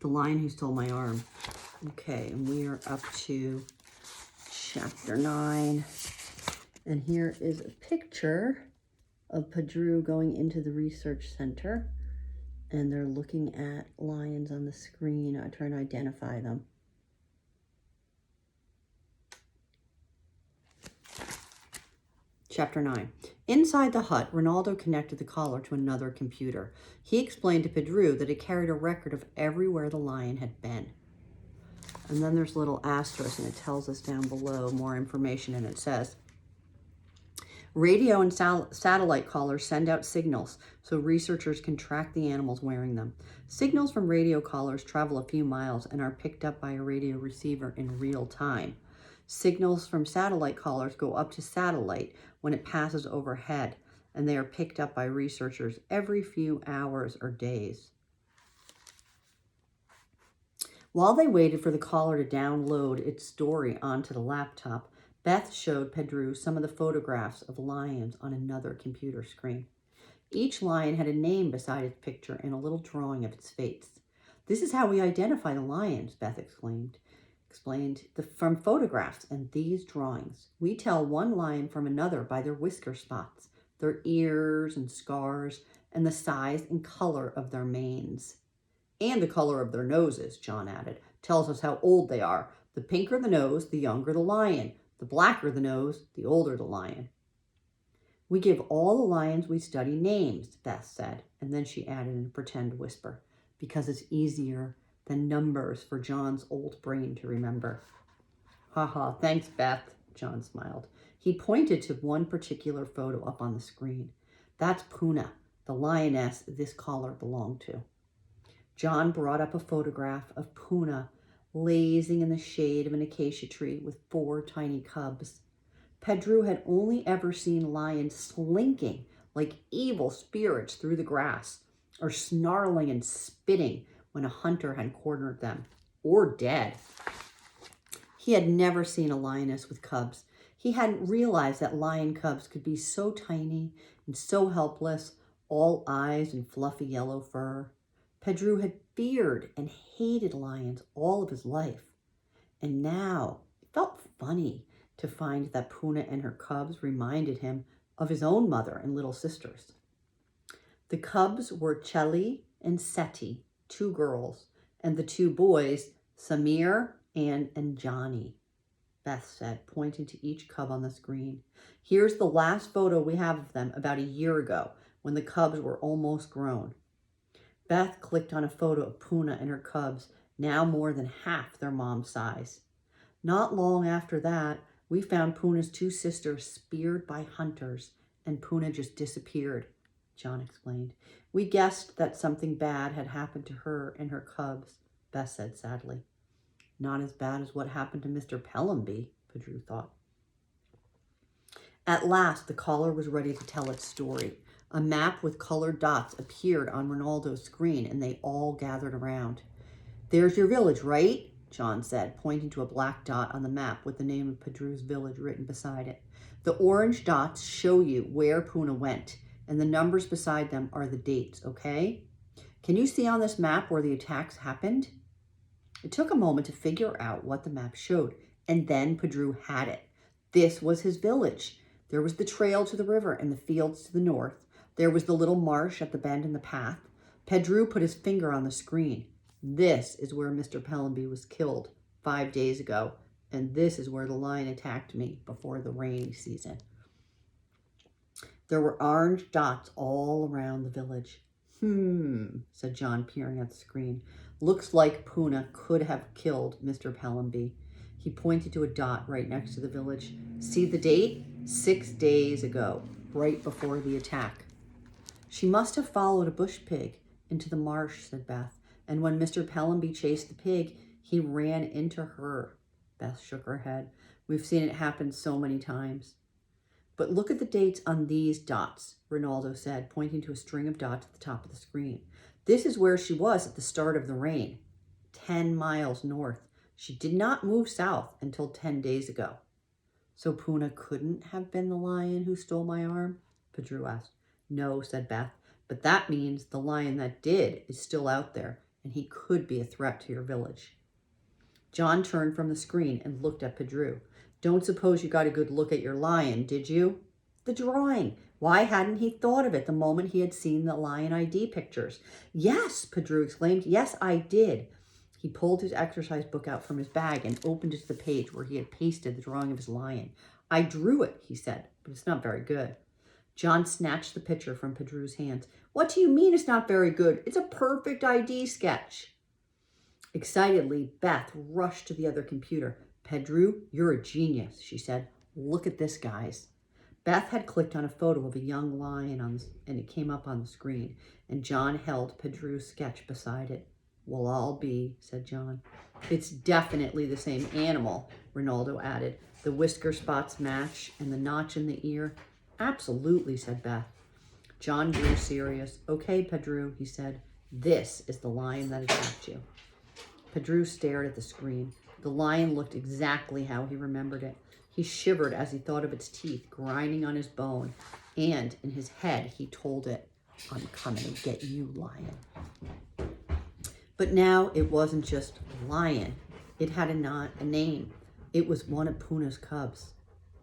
The Lion Who Stole My Arm. Okay, and we are up to chapter 9. And here is a picture of Pedro going into the research center. And they're looking at lions on the screen. I'm trying to identify them. Chapter 9. Inside the hut, Ronaldo connected the collar to another computer. He explained to Pedro that it carried a record of everywhere the lion had been. And then there's a little asterisk, and it tells us down below more information, and it says, radio and satellite collars send out signals so researchers can track the animals wearing them. Signals from radio collars travel a few miles and are picked up by a radio receiver in real time. Signals from satellite collars go up to satellite when it passes overhead, and they are picked up by researchers every few hours or days. While they waited for the collar to download its story onto the laptop, Beth showed Pedro some of the photographs of lions on another computer screen. Each lion had a name beside its picture and a little drawing of its face. This is how we identify the lions, Beth explained from photographs and these drawings. We tell one lion from another by their whisker spots, their ears and scars, and the size and color of their manes. And the color of their noses, John added, tells us how old they are. The pinker the nose, the younger the lion. The blacker the nose, the older the lion. We give all the lions we study names, Beth said, and then she added in a pretend whisper, because it's easier than numbers for John's old brain to remember. Haha, thanks, Beth, John smiled. He pointed to one particular photo up on the screen. That's Puna, the lioness this collar belonged to. John brought up a photograph of Puna lazing in the shade of an acacia tree with 4 tiny cubs. Pedro had only ever seen lions slinking like evil spirits through the grass, or snarling and spitting when a hunter had cornered them, or dead. He had never seen a lioness with cubs. He hadn't realized that lion cubs could be so tiny and so helpless, all eyes and fluffy yellow fur. Pedro had feared and hated lions all of his life. And now it felt funny to find that Puna and her cubs reminded him of his own mother and little sisters. The cubs were Chelly and Seti, 2 girls, and the 2 boys, Samir and Johnny, Beth said, pointing to each cub on the screen. Here's the last photo we have of them about a year ago, when the cubs were almost grown. Beth clicked on a photo of Puna and her cubs, now more than half their mom's size. Not long after that, we found Puna's 2 sisters speared by hunters, and Puna just disappeared, John explained. We guessed that something bad had happened to her and her cubs, Beth said sadly. Not as bad as what happened to Mr. Pellamby, Pedro thought. At last, the collar was ready to tell its story. A map with colored dots appeared on Ronaldo's screen, and they all gathered around. There's your village, right? John said, pointing to a black dot on the map with the name of Pedro's village written beside it. The orange dots show you where Puna went, and the numbers beside them are the dates, okay? Can you see on this map where the attacks happened? It took a moment to figure out what the map showed, and then Pedro had it. This was his village. There was the trail to the river and the fields to the north. There was the little marsh at the bend in the path. Pedro put his finger on the screen. This is where Mr. Pellamby was killed 5 days ago, and this is where the lion attacked me before the rainy season. There were orange dots all around the village. Said John, peering at the screen. Looks like Puna could have killed Mr. Pellamby. He pointed to a dot right next to the village. See the date? 6 days ago, right before the attack. She must have followed a bush pig into the marsh, said Beth. And when Mr. Pellamby chased the pig, he ran into her. Beth shook her head. We've seen it happen so many times. But look at the dates on these dots, Ronaldo said, pointing to a string of dots at the top of the screen. This is where she was at the start of the rain, 10 miles north. She did not move south until 10 days ago. So Puna couldn't have been the lion who stole my arm? Pedro asked. No, said Beth, but that means the lion that did is still out there, and he could be a threat to your village. John turned from the screen and looked at Pedro. Don't suppose you got a good look at your lion, did you? The drawing. Why hadn't he thought of it the moment he had seen the lion ID pictures? Yes, Pedro exclaimed. Yes, I did. He pulled his exercise book out from his bag and opened it to the page where he had pasted the drawing of his lion. I drew it, he said, but it's not very good. John snatched the picture from Pedro's hands. What do you mean it's not very good? It's a perfect ID sketch. Excitedly, Beth rushed to the other computer. Pedro, you're a genius, she said. Look at this, guys. Beth had clicked on a photo of a young lion and it came up on the screen, and John held Pedro's sketch beside it. We'll all be, said John. It's definitely the same animal, Ronaldo added. The whisker spots match and the notch in the ear. Absolutely, said Beth. John grew serious. Okay, Pedro, he said. This is the lion that attacked you. Pedro stared at the screen. The lion looked exactly how he remembered it. He shivered as he thought of its teeth grinding on his bone, and in his head he told it, I'm coming to get you, lion. But now it wasn't just lion. It had a name. It was one of Puna's cubs.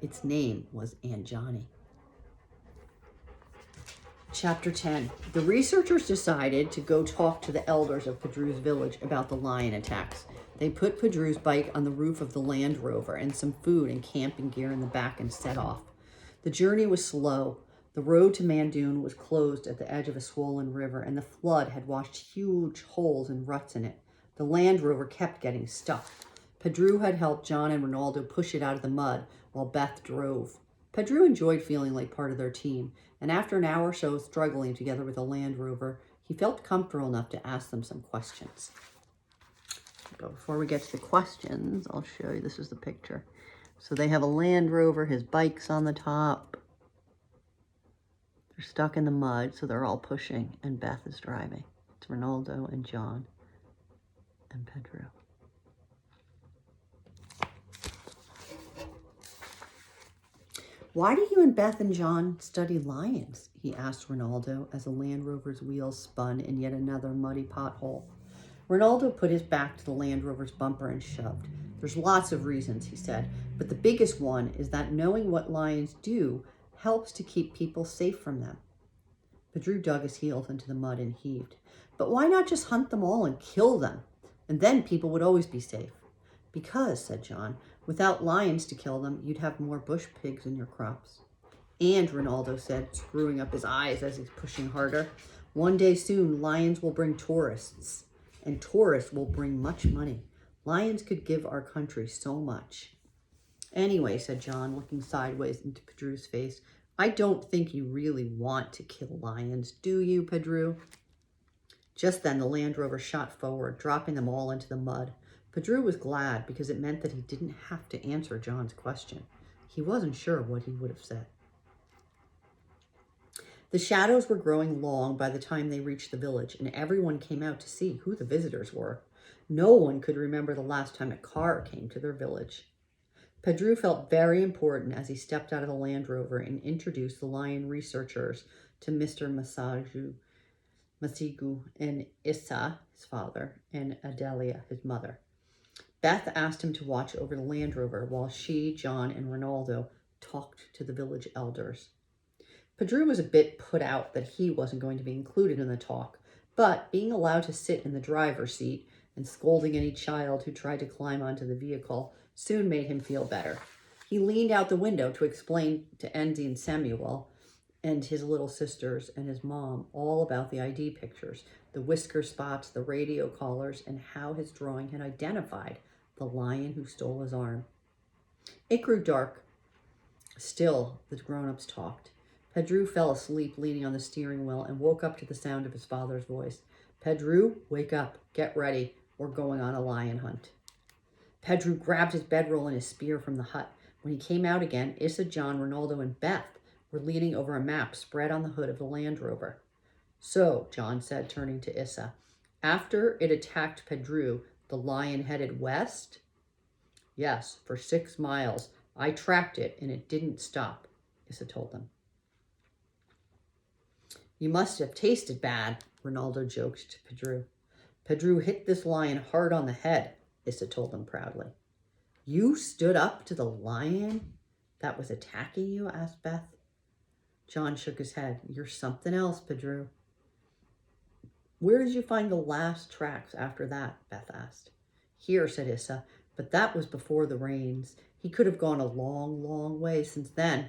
Its name was Anjani. Chapter 10. The researchers decided to go talk to the elders of Pedro's village about the lion attacks. They put Pedro's bike on the roof of the Land Rover and some food and camping gear in the back and set off. The journey was slow. The road to Mandoon was closed at the edge of a swollen river, and the flood had washed huge holes and ruts in it. The Land Rover kept getting stuck. Pedro had helped John and Ronaldo push it out of the mud while Beth drove. Pedro enjoyed feeling like part of their team, and after an hour or so struggling together with the Land Rover, he felt comfortable enough to ask them some questions. But before we get to the questions, I'll show you. This is the picture. So they have a Land Rover. His bike's on the top. They're stuck in the mud, so they're all pushing, and Beth is driving. It's Ronaldo and John and Pedro. Why do you and Beth and John study lions? He asked Ronaldo as the Land Rover's wheels spun in yet another muddy pothole. Ronaldo put his back to the Land Rover's bumper and shoved. There's lots of reasons, he said, but the biggest one is that knowing what lions do helps to keep people safe from them. Pedro dug his heels into the mud and heaved. But why not just hunt them all and kill them? And then people would always be safe. Because, said John, without lions to kill them, you'd have more bush pigs in your crops. And, Ronaldo said, screwing up his eyes as he's pushing harder, one day soon lions will bring tourists, and tourists will bring much money. Lions could give our country so much. Anyway, said John, looking sideways into Pedro's face, I don't think you really want to kill lions, do you, Pedro? Just then the Land Rover shot forward, dropping them all into the mud. Pedro was glad because it meant that he didn't have to answer John's question. He wasn't sure what he would have said. The shadows were growing long by the time they reached the village, and everyone came out to see who the visitors were. No one could remember the last time a car came to their village. Pedro felt very important as he stepped out of the Land Rover and introduced the lion researchers to Mr. Masigu and Issa, his father, and Adelia, his mother. Beth asked him to watch over the Land Rover while she, John, and Ronaldo talked to the village elders. Pedro was a bit put out that he wasn't going to be included in the talk, but being allowed to sit in the driver's seat and scolding any child who tried to climb onto the vehicle soon made him feel better. He leaned out the window to explain to Andy and Samuel and his little sisters and his mom all about the ID pictures, the whisker spots, the radio collars, and how his drawing had identified the lion who stole his arm. It grew dark. Still, the grown-ups talked. Pedro fell asleep leaning on the steering wheel and woke up to the sound of his father's voice. Pedro, wake up. Get ready. We're going on a lion hunt. Pedro grabbed his bedroll and his spear from the hut. When he came out again, Issa, John, Ronaldo, and Beth were leaning over a map spread on the hood of the Land Rover. So, John said, turning to Issa, after it attacked Pedro, the lion headed west? Yes, for 6 miles. I tracked it and it didn't stop, Issa told them. You must have tasted bad, Ronaldo joked to Pedro. Pedro hit this lion hard on the head, Issa told them proudly. You stood up to the lion that was attacking you? Asked Beth. John shook his head. You're something else, Pedro. Where did you find the last tracks after that? Beth asked. Here, said Issa, but that was before the rains. He could have gone a long, long way since then.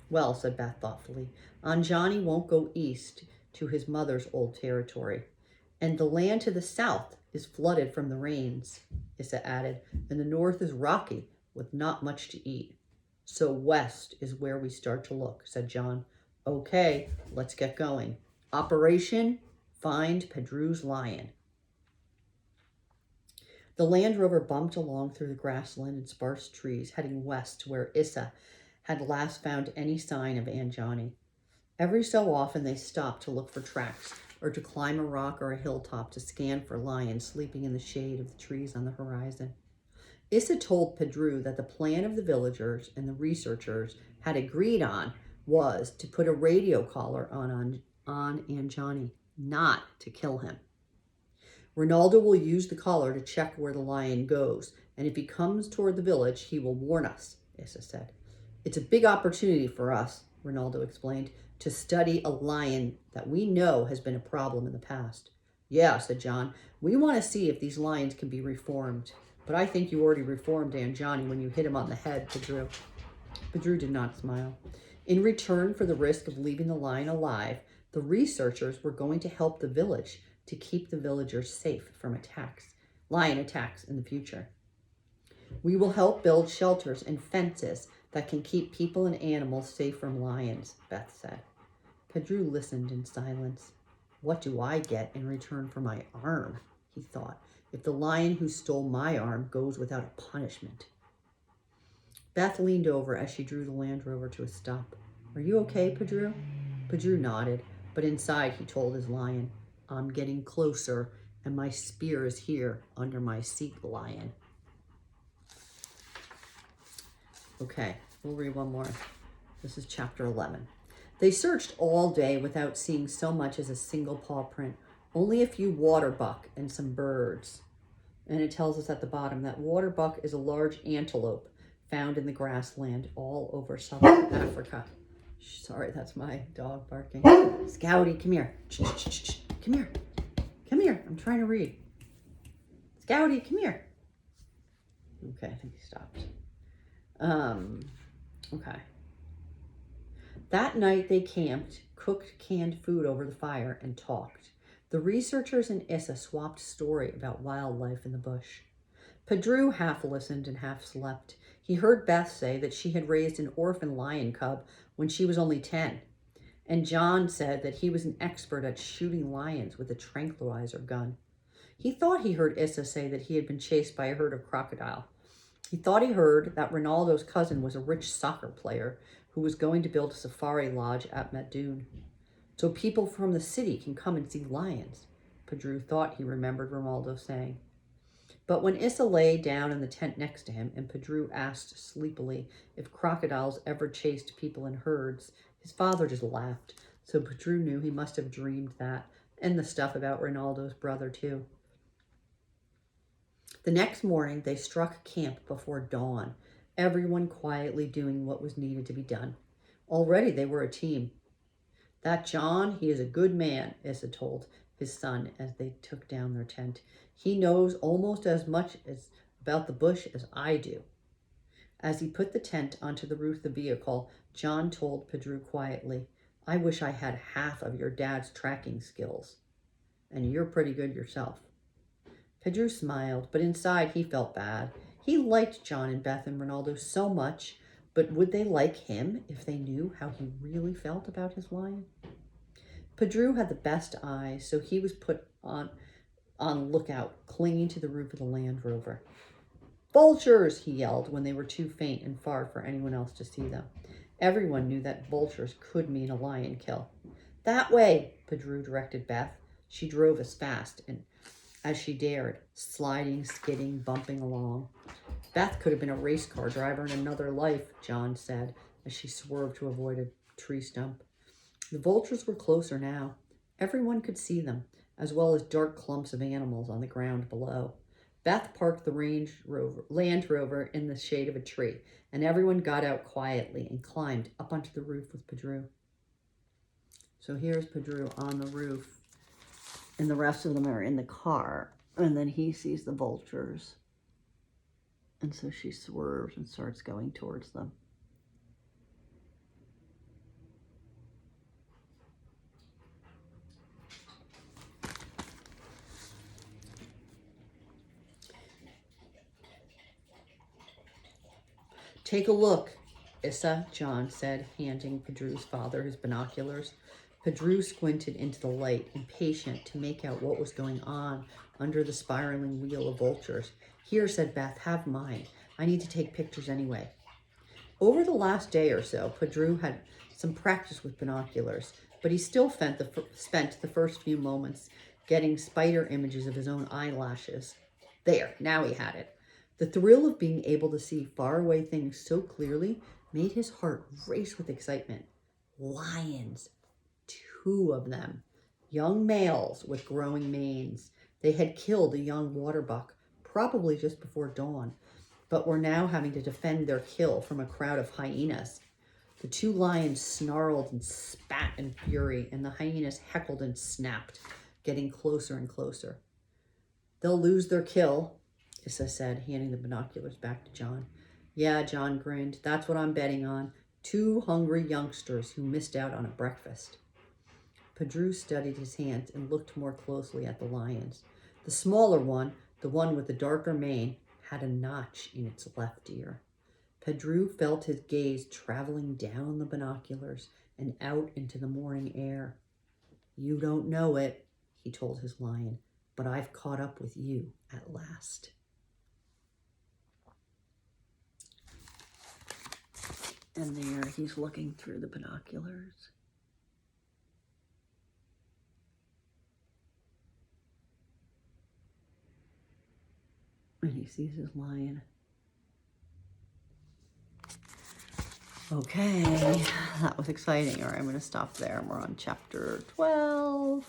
Well, said Beth thoughtfully, Anjani won't go east to his mother's old territory, and the land to the south is flooded from the rains, Issa added, and the north is rocky with not much to eat. So west is where we start to look, said John. Okay, let's get going. Operation Find Pedro's Lion. The Land Rover bumped along through the grassland and sparse trees, heading west to where Issa had last found any sign of Anjani. Every so often they stopped to look for tracks or to climb a rock or a hilltop to scan for lions sleeping in the shade of the trees on the horizon. Issa told Pedro that the plan of the villagers and the researchers had agreed on was to put a radio collar on Anjani, not to kill him. Ronaldo will use the collar to check where the lion goes, and if he comes toward the village, he will warn us, Issa said. It's a big opportunity for us, Ronaldo explained, to study a lion that we know has been a problem in the past. Yeah, said John, we want to see if these lions can be reformed. But I think you already reformed Anjani when you hit him on the head, Pedro. Pedro did not smile. In return for the risk of leaving the lion alive, the researchers were going to help the village to keep the villagers safe from lion attacks in the future. We will help build shelters and fences that can keep people and animals safe from lions, Beth said. Pedro listened in silence. What do I get in return for my arm? He thought, if the lion who stole my arm goes without a punishment. Beth leaned over as she drew the Land Rover to a stop. Are you okay, Pedro? Pedro nodded, but inside he told his lion, I'm getting closer, and my spear is here under my seat, lion. Okay, we'll read one more. This is chapter 11. They searched all day without seeing so much as a single paw print, only a few water buck and some birds. And it tells us at the bottom that water buck is a large antelope found in the grassland all over southern Africa. Sorry, that's my dog barking. Scouty, come here. Come here. Come here. I'm trying to read. Scouty, come here. Okay, I think he stopped. Okay. That night they camped, cooked canned food over the fire, and talked. The researchers and Issa swapped story about wildlife in the bush. Pedro half listened and half slept. He heard Beth say that she had raised an orphan lion cub when she was only 10. And John said that he was an expert at shooting lions with a tranquilizer gun. He thought he heard Issa say that he had been chased by a herd of crocodile. He thought he heard that Ronaldo's cousin was a rich soccer player who was going to build a safari lodge at Madoon, so people from the city can come and see lions, Pedro thought he remembered Ronaldo saying. But when Issa lay down in the tent next to him and Pedro asked sleepily if crocodiles ever chased people in herds, his father just laughed, so Pedro knew he must have dreamed that, and the stuff about Ronaldo's brother too. The next morning, they struck camp before dawn, everyone quietly doing what was needed to be done. Already they were a team. That John, he is a good man, Issa told his son as they took down their tent. He knows almost as much about the bush as I do. As he put the tent onto the roof of the vehicle, John told Pedro quietly, I wish I had half of your dad's tracking skills. And you're pretty good yourself. Pedro smiled, but inside he felt bad. He liked John and Beth and Ronaldo so much, but would they like him if they knew how he really felt about his lion? Pedro had the best eyes, so he was put on lookout, clinging to the roof of the Land Rover. Vultures, he yelled when they were too faint and far for anyone else to see them. Everyone knew that vultures could mean a lion kill. That way, Pedro directed Beth. She drove as fast as she dared, sliding, skidding, bumping along. Beth could have been a race car driver in another life, John said, as she swerved to avoid a tree stump. The vultures were closer now. Everyone could see them, as well as dark clumps of animals on the ground below. Beth parked the Land Rover in the shade of a tree, and everyone got out quietly and climbed up onto the roof with Pedro. So here's Pedro on the roof, and the rest of them are in the car, and then he sees the vultures. And so she swerves and starts going towards them. Take a look, Issa, John said, handing Pedro's father his binoculars. Pedro squinted into the light, impatient to make out what was going on under the spiraling wheel of vultures. Here, said Beth, have mine. I need to take pictures anyway. Over the last day or so, Pedro had some practice with binoculars, but he still spent the first few moments getting spider images of his own eyelashes. There, now he had it. The thrill of being able to see faraway things so clearly made his heart race with excitement. Lions, 2 of them, young males with growing manes. They had killed a young water buck, probably just before dawn, but were now having to defend their kill from a crowd of hyenas. The 2 lions snarled and spat in fury, and the hyenas heckled and snapped, getting closer and closer. They'll lose their kill, Issa said, handing the binoculars back to John. Yeah, John grinned. That's what I'm betting on. 2 hungry youngsters who missed out on a breakfast. Pedro studied his hands and looked more closely at the lions. The smaller one, the one with the darker mane, had a notch in its left ear. Pedro felt his gaze traveling down the binoculars and out into the morning air. You don't know it, he told his lion, but I've caught up with you at last. And there he's looking through the binoculars. And he sees his lion. Okay, that was exciting. All right, I'm going to stop there. We're on chapter 12.